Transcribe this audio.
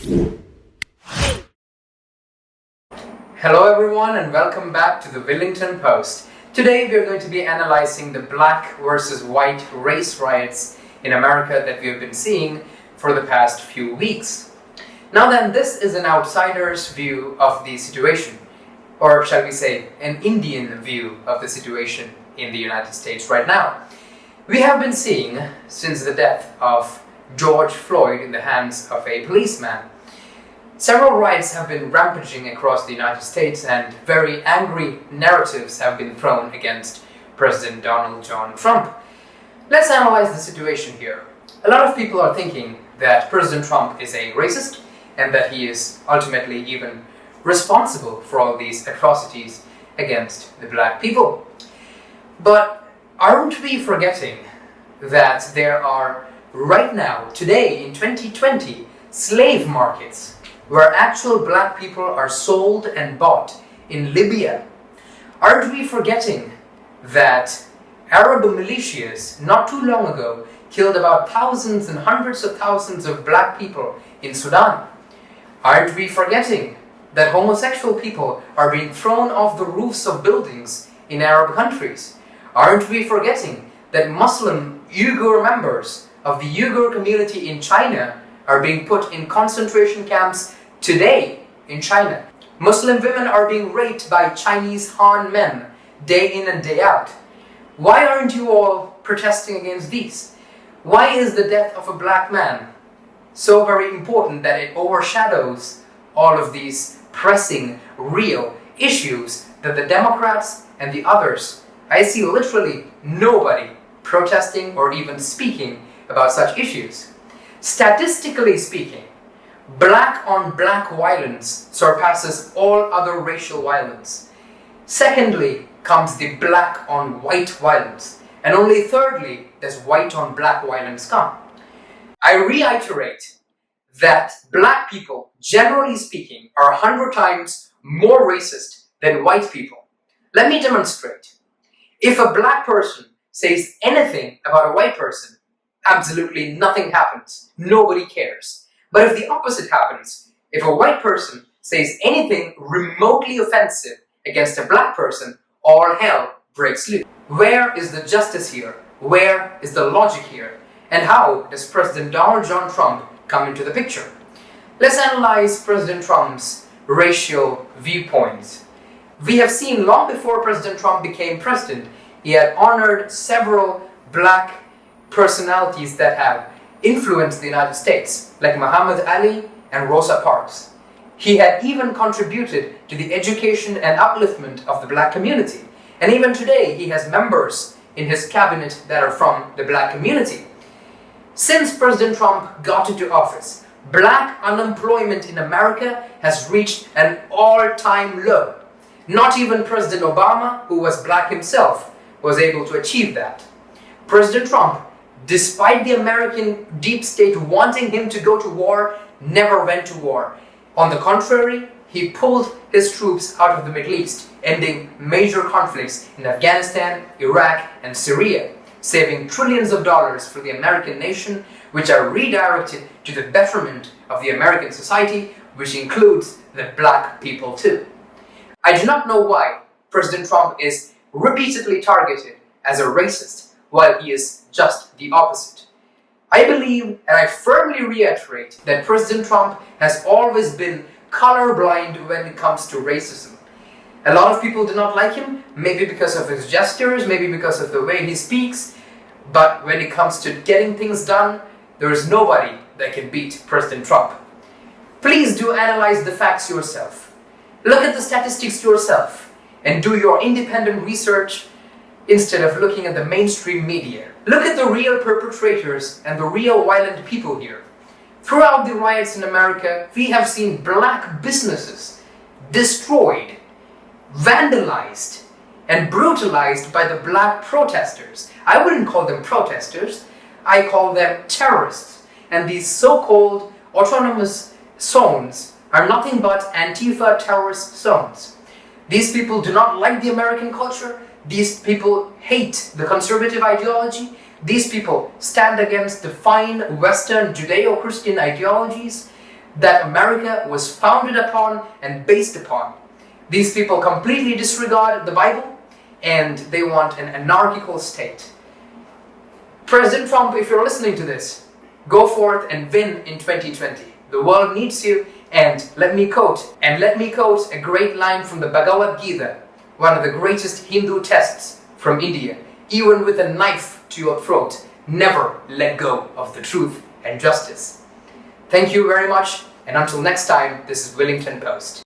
Hello everyone and welcome back to the Wellington Post. Today we are going to be analyzing the black versus white race riots in America that we have been seeing for the past few weeks. Now then, this is an outsider's view of the situation, or shall we say an Indian view of the situation in the United States right now. We have been seeing, since the death of George Floyd in the hands of a policeman, several riots have been rampaging across the United States and very angry narratives have been thrown against President Donald John Trump. Let's analyze the situation here. A lot of people are thinking that President Trump is a racist and that he is ultimately even responsible for all these atrocities against the black people. But aren't we forgetting that there are right now, today in 2020, slave markets where actual black people are sold and bought in Libya? Aren't we forgetting that Arab militias not too long ago killed about thousands and hundreds of thousands of black people in Sudan? Aren't we forgetting that homosexual people are being thrown off the roofs of buildings in Arab countries? Aren't we forgetting that Muslim Uyghur members of the Uyghur community in China are being put in concentration camps today in China? Muslim women are being raped by Chinese Han men day in and day out. Why aren't you all protesting against these? Why is the death of a black man so very important that it overshadows all of these pressing, real issues that the Democrats and the others, I see literally nobody protesting or even speaking about such issues. Statistically speaking, black on black violence surpasses all other racial violence. Secondly comes the black on white violence. And only thirdly does white on black violence come. I reiterate that black people, generally speaking, are 100 times more racist than white people. Let me demonstrate. If a black person says anything about a white person, absolutely nothing happens. Nobody cares. But if the opposite happens, if a white person says anything remotely offensive against a black person, all hell breaks loose. Where is the justice here? Where is the logic here? And how does President Donald John Trump come into the picture? Let's analyze President Trump's racial viewpoints. We have seen long before President Trump became president, he had honored several black personalities that have influenced the United States, like Muhammad Ali and Rosa Parks. He had even contributed to the education and upliftment of the black community. And even today, he has members in his cabinet that are from the black community. Since President Trump got into office, black unemployment in America has reached an all-time low. Not even President Obama, who was black himself, was able to achieve that. President Trump, despite the American deep state wanting him to go to war, never went to war. On the contrary, he pulled his troops out of the Middle East, ending major conflicts in Afghanistan, Iraq, and Syria, saving trillions of dollars for the American nation, which are redirected to the betterment of the American society, which includes the black people too. I do not know why President Trump is repeatedly targeted as a racist, while he is just the opposite. I believe and I firmly reiterate that President Trump has always been colorblind when it comes to racism. A lot of people do not like him, maybe because of his gestures, maybe because of the way he speaks, but when it comes to getting things done, there is nobody that can beat President Trump. Please do analyze the facts yourself. Look at the statistics yourself and do your independent research instead of looking at the mainstream media. Look at the real perpetrators and the real violent people here. Throughout the riots in America, we have seen black businesses destroyed, vandalized, and brutalized by the black protesters. I wouldn't call them protesters, I call them terrorists. And these so-called autonomous zones are nothing but Antifa terrorist zones. These people do not like the American culture. These people hate the conservative ideology. These people stand against the fine Western Judeo-Christian ideologies. that America was founded upon and based upon. These people completely disregard the Bible and they want an anarchical state. President Trump, if you're listening to this, go forth and win in 2020. The world needs you, and let me quote a great line from the Bhagavad Gita, one of the greatest Hindu texts from India. Even with a knife to your throat, never let go of the truth and justice. Thank you very much, and until next time, this is Wellington Post.